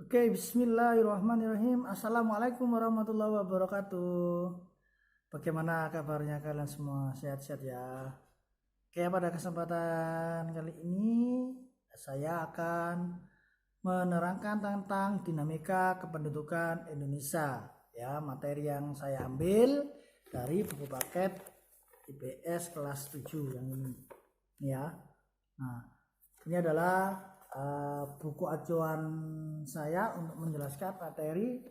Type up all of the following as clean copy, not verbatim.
Oke, bismillahirrahmanirrahim. Assalamualaikum warahmatullahi wabarakatuh. Bagaimana kabarnya kalian semua? Sehat-sehat ya? Oke, pada kesempatan kali ini saya akan menerangkan tentang dinamika kependudukan Indonesia. Ya, materi yang saya ambil dari buku paket IPS kelas 7 yang ini. Ya. Nah, ini adalah buku acuan saya untuk menjelaskan materi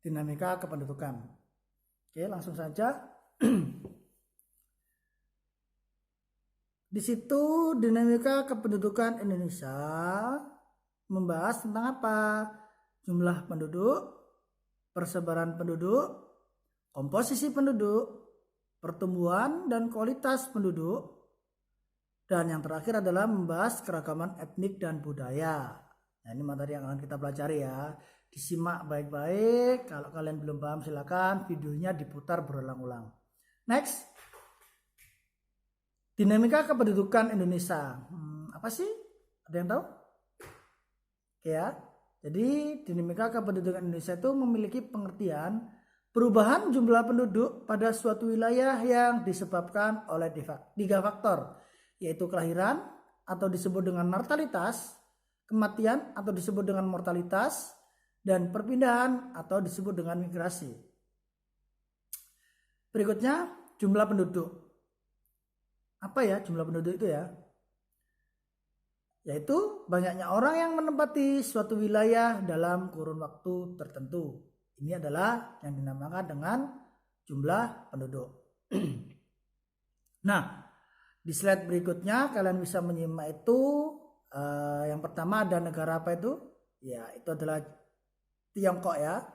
dinamika kependudukan. Oke, langsung saja. Di situ dinamika kependudukan Indonesia membahas tentang apa? Jumlah penduduk, persebaran penduduk, komposisi penduduk, pertumbuhan dan kualitas penduduk. Dan yang terakhir adalah membahas keragaman etnik dan budaya. Nah, ini materi yang akan kita pelajari ya. Disimak baik-baik. Kalau kalian belum paham silakan videonya diputar berulang-ulang. Next. Dinamika kependudukan Indonesia. Apa sih? Ada yang tahu? Oke ya. Jadi dinamika kependudukan Indonesia itu memiliki pengertian perubahan jumlah penduduk pada suatu wilayah yang disebabkan oleh 3 faktor, yaitu kelahiran atau disebut dengan natalitas, kematian atau disebut dengan mortalitas, dan perpindahan atau disebut dengan migrasi. Berikutnya jumlah penduduk. Apa ya jumlah penduduk itu ya? Yaitu banyaknya orang yang menempati suatu wilayah dalam kurun waktu tertentu. Ini adalah yang dinamakan dengan jumlah penduduk. Nah, di slide berikutnya kalian bisa menyimak itu. Yang pertama ada negara apa itu? Ya, itu adalah Tiongkok ya.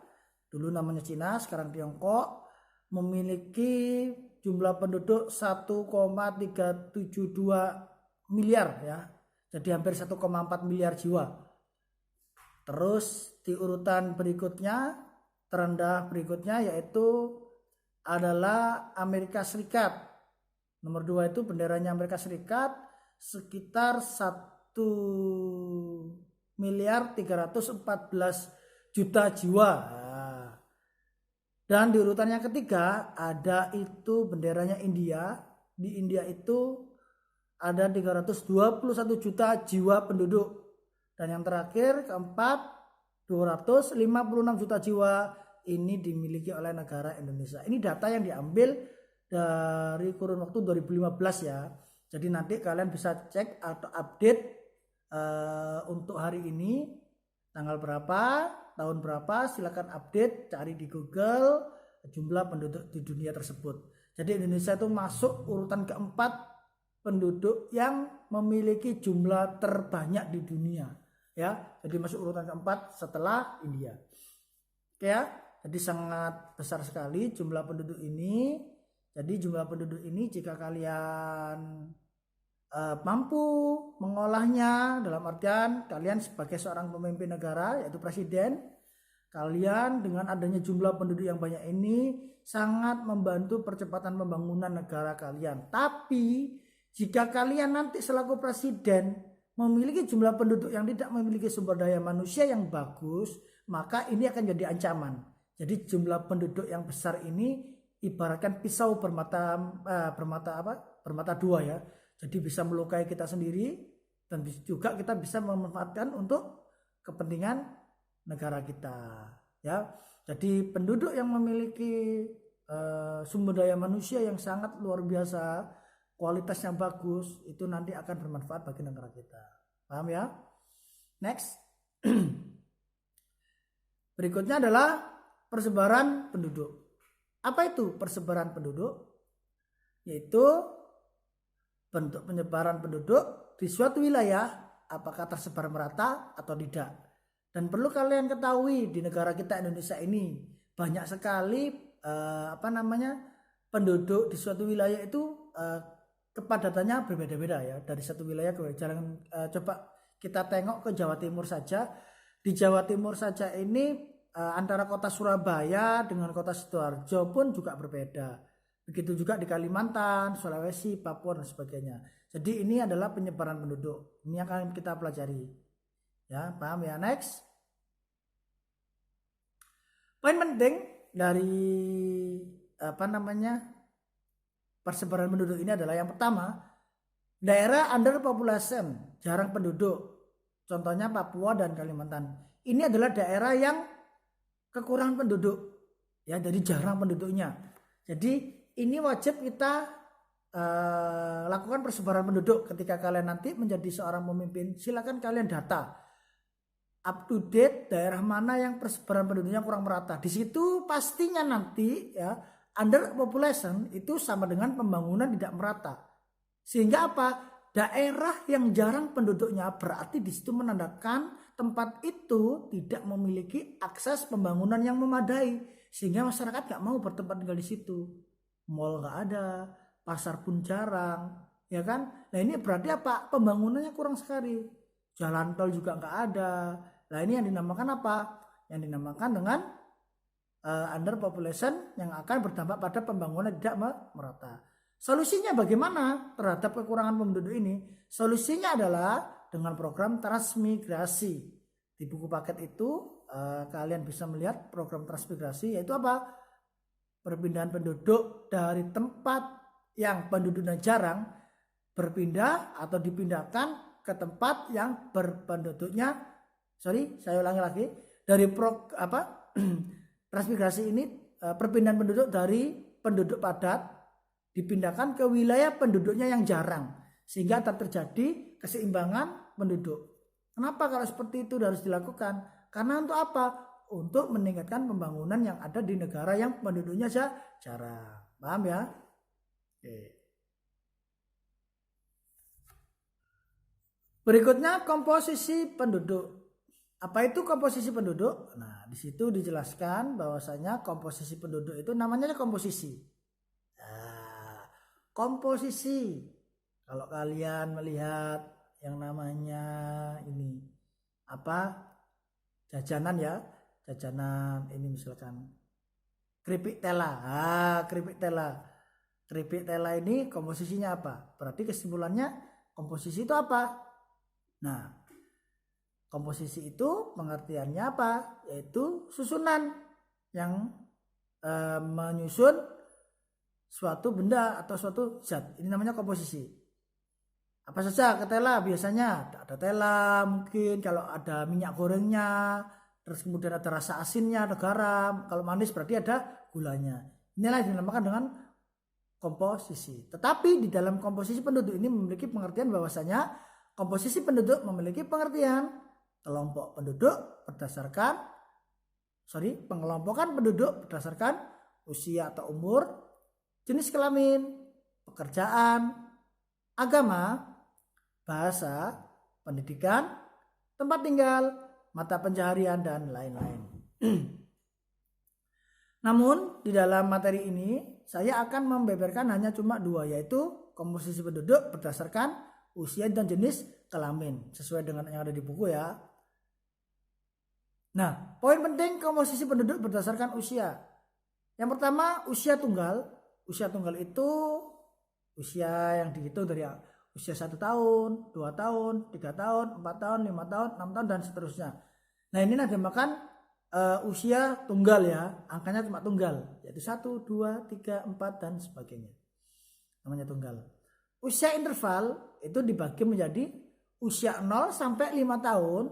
Dulu namanya Cina, sekarang Tiongkok. Memiliki jumlah penduduk 1,372 miliar ya. Jadi hampir 1,4 miliar jiwa. Terus di urutan berikutnya, terendah berikutnya yaitu adalah Amerika Serikat. Nomor 2 itu benderanya Amerika Serikat sekitar 1 miliar 314 juta jiwa. Dan di urutan yang ketiga ada itu benderanya India. Di India itu ada 321 juta jiwa penduduk. Dan yang terakhir keempat 256 juta jiwa ini dimiliki oleh negara Indonesia. Ini data yang diambil dari kurun waktu 2015 ya. Jadi nanti kalian bisa cek atau update untuk hari ini tanggal berapa, tahun berapa, silakan update, cari di Google jumlah penduduk di dunia tersebut. Jadi Indonesia itu masuk urutan keempat penduduk yang memiliki jumlah terbanyak di dunia ya. Jadi masuk urutan keempat setelah India. Oke ya. Jadi sangat besar sekali jumlah penduduk ini. Jadi jumlah penduduk ini jika kalian mampu mengolahnya, dalam artian kalian sebagai seorang pemimpin negara yaitu presiden, kalian dengan adanya jumlah penduduk yang banyak ini sangat membantu percepatan pembangunan negara kalian. Tapi jika kalian nanti selaku presiden memiliki jumlah penduduk yang tidak memiliki sumber daya manusia yang bagus, maka ini akan jadi ancaman. Jadi jumlah penduduk yang besar ini ibaratkan pisau bermata dua ya. Jadi bisa melukai kita sendiri dan juga kita bisa memanfaatkan untuk kepentingan negara kita ya. Jadi penduduk yang memiliki sumber daya manusia yang sangat luar biasa, kualitas yang bagus, itu nanti akan bermanfaat bagi negara kita. Paham ya? Next. Berikutnya adalah persebaran penduduk. Apa itu persebaran penduduk? Yaitu bentuk penyebaran penduduk di suatu wilayah apakah tersebar merata atau tidak. Dan perlu kalian ketahui di negara kita Indonesia ini banyak sekali penduduk di suatu wilayah itu kepadatannya berbeda-beda ya, dari satu wilayah ke jalan. Coba kita tengok ke Jawa Timur saja. Di Jawa Timur saja ini antara kota Surabaya dengan kota Sidoarjo pun juga berbeda. Begitu juga di Kalimantan, Sulawesi, Papua dan sebagainya. Jadi ini adalah penyebaran penduduk. Ini akan kita pelajari. Ya, paham ya? Next. Poin penting dari persebaran penduduk ini adalah yang pertama, daerah underpopulation, jarang penduduk. Contohnya Papua dan Kalimantan. Ini adalah daerah yang kekurangan penduduk. Ya, jadi jarang penduduknya. Jadi ini wajib kita lakukan persebaran penduduk. Ketika kalian nanti menjadi seorang pemimpin, silakan kalian data up to date daerah mana yang persebaran penduduknya kurang merata. Di situ pastinya nanti ya underpopulation itu sama dengan pembangunan tidak merata. Sehingga apa? Daerah yang jarang penduduknya berarti di situ menandakan tempat itu tidak memiliki akses pembangunan yang memadai, sehingga masyarakat gak mau bertempat tinggal di situ. Mall gak ada, pasar pun jarang, ya kan? Nah ini berarti apa? Pembangunannya kurang sekali. Jalan tol juga gak ada. Nah ini yang dinamakan apa? Yang dinamakan dengan underpopulation yang akan berdampak pada pembangunan tidak merata. Solusinya bagaimana terhadap kekurangan penduduk ini? Solusinya adalah dengan program transmigrasi. Di buku paket itu kalian bisa melihat program transmigrasi, yaitu apa? Perpindahan penduduk dari tempat yang penduduknya jarang berpindah atau dipindahkan ke tempat yang berpenduduknya, saya ulangi lagi, dari transmigrasi ini perpindahan penduduk dari penduduk padat dipindahkan ke wilayah penduduknya yang jarang, sehingga terjadi keseimbangan penduduk. Kenapa kalau seperti itu harus dilakukan? Karena untuk apa? Untuk meningkatkan pembangunan yang ada di negara yang penduduknya jarang. Paham ya? Oke. Berikutnya komposisi penduduk. Apa itu komposisi penduduk? Nah, di situ dijelaskan bahwasanya komposisi penduduk itu namanya komposisi. Komposisi, kalau kalian melihat yang namanya ini jajanan ya, jajanan ini misalkan keripik tela. Keripik tela ini komposisinya apa? Berarti kesimpulannya komposisi itu apa? Nah, komposisi itu pengertiannya apa? Yaitu susunan yang menyusun suatu benda atau suatu zat. Ini namanya komposisi. Apa saja ketela? Biasanya ada tela, mungkin kalau ada minyak gorengnya, terus kemudian ada rasa asinnya, ada garam. Kalau manis berarti ada gulanya. Inilah yang dinamakan dengan komposisi. Tetapi di dalam komposisi penduduk ini memiliki pengertian bahwasanya komposisi penduduk memiliki pengertian kelompok penduduk berdasarkan pengelompokan penduduk berdasarkan usia atau umur, jenis kelamin, pekerjaan, agama, bahasa, pendidikan, tempat tinggal, mata pencaharian, dan lain-lain. Namun di dalam materi ini saya akan membeberkan hanya cuma dua, yaitu komposisi penduduk berdasarkan usia dan jenis kelamin, sesuai dengan yang ada di buku ya. Nah, poin penting komposisi penduduk berdasarkan usia. Yang pertama, usia tunggal. Usia tunggal itu usia yang dihitung dari usia 1 tahun, 2 tahun, 3 tahun, 4 tahun, 5 tahun, 6 tahun, dan seterusnya. Nah ini dinamakan usia tunggal ya, angkanya cuma tunggal, yaitu 1, 2, 3, 4, dan sebagainya. Namanya tunggal. Usia interval itu dibagi menjadi usia 0 sampai 5 tahun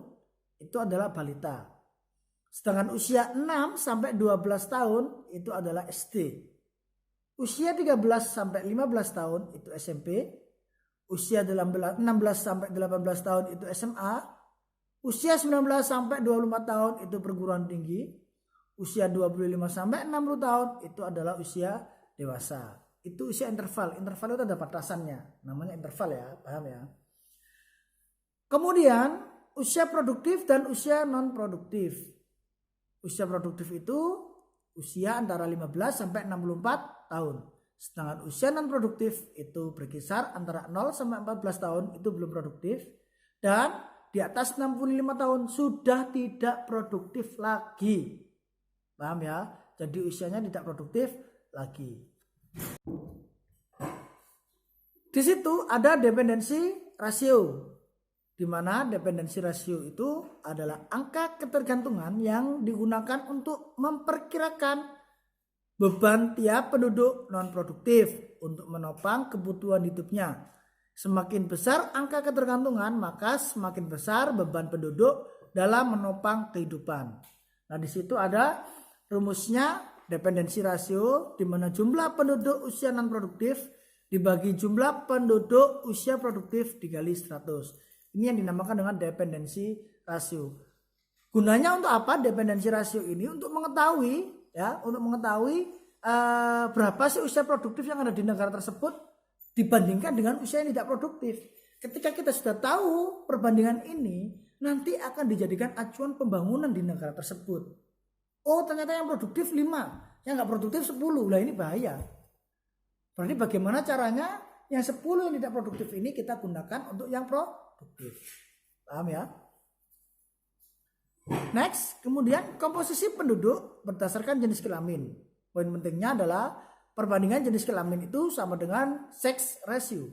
itu adalah balita. Sedangkan usia 6 sampai 12 tahun itu adalah SD. Usia 13 sampai 15 tahun itu SMP. Usia 16 sampai 18 tahun itu SMA. Usia 19 sampai 25 tahun itu perguruan tinggi. Usia 25 sampai 60 tahun itu adalah usia dewasa. Itu usia interval. Interval itu ada batasannya. Namanya interval ya, paham ya? Kemudian usia produktif dan usia non produktif. Usia produktif itu usia antara 15 sampai 64 tahun. Sedangkan usia non produktif itu berkisar antara 0 sampai 14 tahun, itu belum produktif. Dan di atas 65 tahun sudah tidak produktif lagi. Paham ya? Jadi usianya tidak produktif lagi. Di situ ada dependensi rasio. di mana dependensi rasio itu adalah angka ketergantungan yang digunakan untuk memperkirakan beban tiap penduduk non-produktif untuk menopang kebutuhan hidupnya. Semakin besar angka ketergantungan, maka semakin besar beban penduduk dalam menopang kehidupan. Nah, di situ ada rumusnya dependensi rasio, di mana jumlah penduduk usia non-produktif dibagi jumlah penduduk usia produktif dikali 100. Ini yang dinamakan dengan dependensi rasio. Gunanya untuk apa dependensi rasio ini? Untuk mengetahui berapa sih usia produktif yang ada di negara tersebut dibandingkan dengan usia yang tidak produktif. Ketika kita sudah tahu perbandingan ini, nanti akan dijadikan acuan pembangunan di negara tersebut. Oh, ternyata yang produktif 5, yang nggak produktif 10. Lah ini bahaya. Berarti bagaimana caranya yang 10 yang tidak produktif ini kita gunakan untuk yang produktif. Paham ya? Next, kemudian komposisi penduduk berdasarkan jenis kelamin. Poin pentingnya adalah perbandingan jenis kelamin itu sama dengan sex ratio.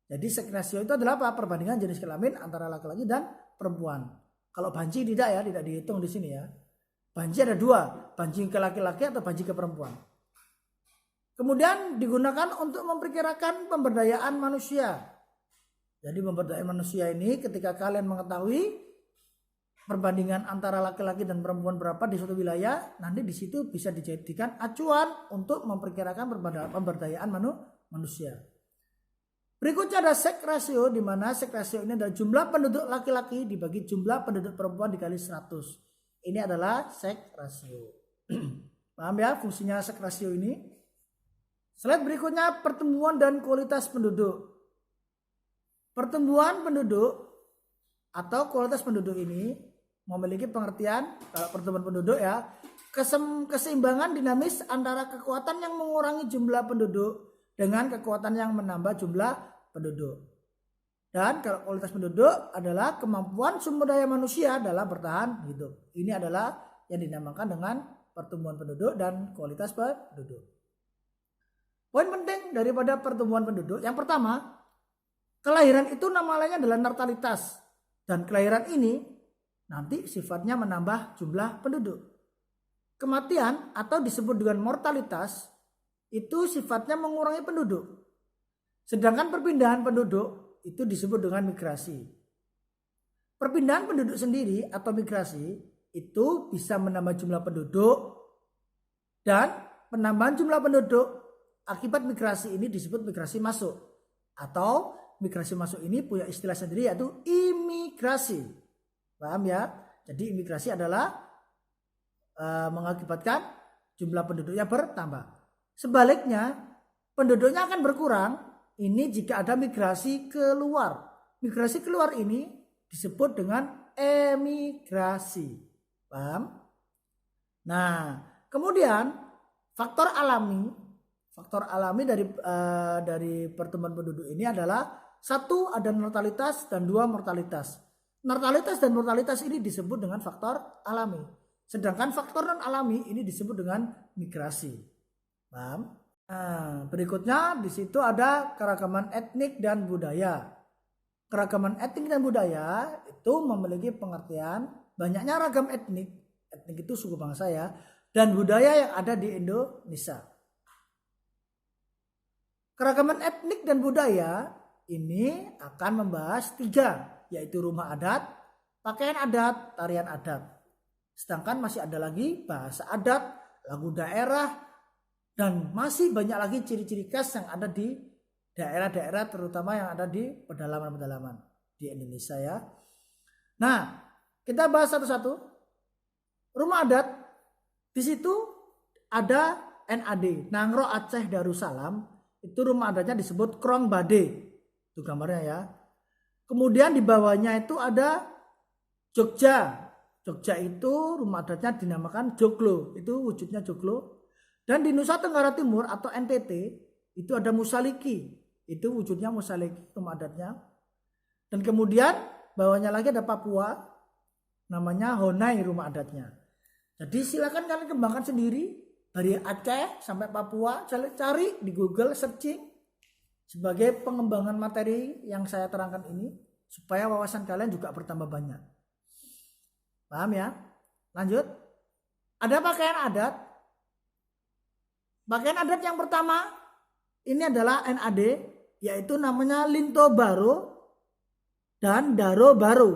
Jadi sex ratio itu adalah apa? Perbandingan jenis kelamin antara laki-laki dan perempuan. Kalau banci tidak dihitung di sini ya. Banci ada 2, banci ke laki-laki atau banci ke perempuan. Kemudian digunakan untuk memperkirakan pemberdayaan manusia. Jadi pemberdayaan manusia ini ketika kalian mengetahui perbandingan antara laki-laki dan perempuan berapa di suatu wilayah, nanti di situ bisa dijadikan acuan untuk memperkirakan pemberdayaan manusia. Berikutnya ada sex ratio, di mana sex ratio ini adalah jumlah penduduk laki-laki dibagi jumlah penduduk perempuan dikali 100. Ini adalah sex ratio. Paham ya fungsinya sex ratio ini? Slide berikutnya pertumbuhan dan kualitas penduduk. Pertumbuhan penduduk atau kualitas penduduk ini memiliki pengertian kalau pertumbuhan penduduk ya, keseimbangan dinamis antara kekuatan yang mengurangi jumlah penduduk dengan kekuatan yang menambah jumlah penduduk. Dan kalau kualitas penduduk adalah kemampuan sumber daya manusia dalam bertahan hidup. Ini adalah yang dinamakan dengan pertumbuhan penduduk dan kualitas penduduk. Poin penting daripada pertumbuhan penduduk, yang pertama, kelahiran itu nama lainnya adalah natalitas. Dan kelahiran ini nanti sifatnya menambah jumlah penduduk. Kematian atau disebut dengan mortalitas itu sifatnya mengurangi penduduk. Sedangkan perpindahan penduduk itu disebut dengan migrasi. Perpindahan penduduk sendiri atau migrasi itu bisa menambah jumlah penduduk, dan penambahan jumlah penduduk akibat migrasi ini disebut migrasi masuk. Atau migrasi masuk ini punya istilah sendiri yaitu imigrasi. Paham ya? Jadi imigrasi adalah mengakibatkan jumlah penduduknya bertambah. Sebaliknya, penduduknya akan berkurang ini jika ada migrasi keluar. Migrasi keluar ini disebut dengan emigrasi. Paham? Nah, kemudian faktor alami dari pertumbuhan penduduk ini adalah 1 ada natalitas dan 2 mortalitas. Natalitas dan mortalitas ini disebut dengan faktor alami. Sedangkan faktor non alami ini disebut dengan migrasi. Paham? Nah, berikutnya di situ ada keragaman etnik dan budaya. Keragaman etnik dan budaya itu memiliki pengertian banyaknya ragam etnik itu suku bangsa ya, dan budaya yang ada di Indonesia. Keragaman etnik dan budaya ini akan membahas 3, yaitu rumah adat, pakaian adat, tarian adat. Sedangkan masih ada lagi bahasa adat, lagu daerah, dan masih banyak lagi ciri-ciri khas yang ada di daerah-daerah terutama yang ada di pedalaman-pedalaman di Indonesia ya. Nah, kita bahas satu-satu. Rumah adat di situ ada NAD, Nangro Aceh Darussalam. Itu rumah adatnya disebut Krong Bade. Itu gambarnya ya. Kemudian di bawahnya itu ada Jogja. Jogja itu rumah adatnya dinamakan Joglo. Itu wujudnya Joglo. Dan di Nusa Tenggara Timur atau NTT itu ada Musaliki. Itu wujudnya Musaliki rumah adatnya. Dan kemudian bawahnya lagi ada Papua. Namanya Honai rumah adatnya. Jadi silakan kalian kembangkan sendiri. Dari Aceh sampai Papua. Cari di Google searching. Sebagai pengembangan materi yang saya terangkan ini. supaya wawasan kalian juga bertambah banyak. Paham ya? Lanjut. Ada pakaian adat. Pakaian adat yang pertama ini adalah NAD, yaitu namanya Linto Baro dan Daro Baro.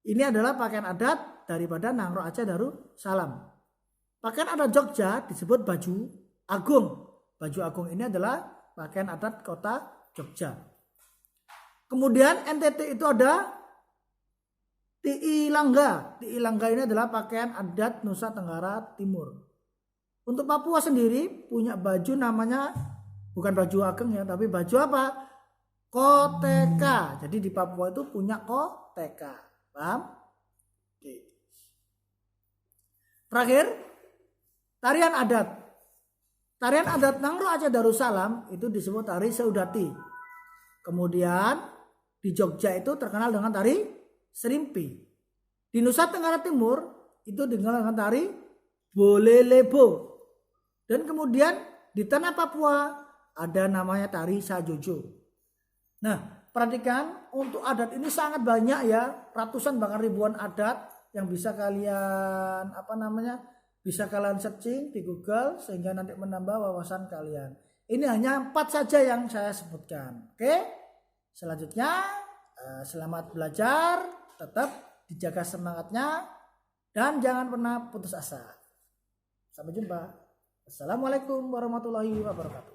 Ini adalah pakaian adat daripada Nangro Aceh Darussalam. Pakaian adat Jogja disebut baju agung. Baju agung ini adalah pakaian adat kota Jogja. Kemudian NTT itu ada Ti'i Langga. Ti'i Langga ini adalah pakaian adat Nusa Tenggara Timur. Untuk Papua sendiri punya baju namanya, bukan baju ageng ya, tapi baju apa? Koteka. Jadi di Papua itu punya koteka. Paham? Oke. Terakhir, tarian adat. Tarian adat Nangro Aceh Darussalam itu disebut tari Seudati. Kemudian di Jogja itu terkenal dengan tari Serimpi. Di Nusa Tenggara Timur itu dikenal dengan tari Bolelebo. Dan kemudian di tanah Papua ada namanya tari Sajojo. Nah, perhatikan untuk adat ini sangat banyak ya, ratusan bahkan ribuan adat yang bisa kalian bisa kalian searching di Google sehingga nanti menambah wawasan kalian. Ini hanya 4 saja yang saya sebutkan. Oke? Selanjutnya selamat belajar, tetap dijaga semangatnya dan jangan pernah putus asa. Sampai jumpa. Assalamualaikum warahmatullahi wabarakatuh.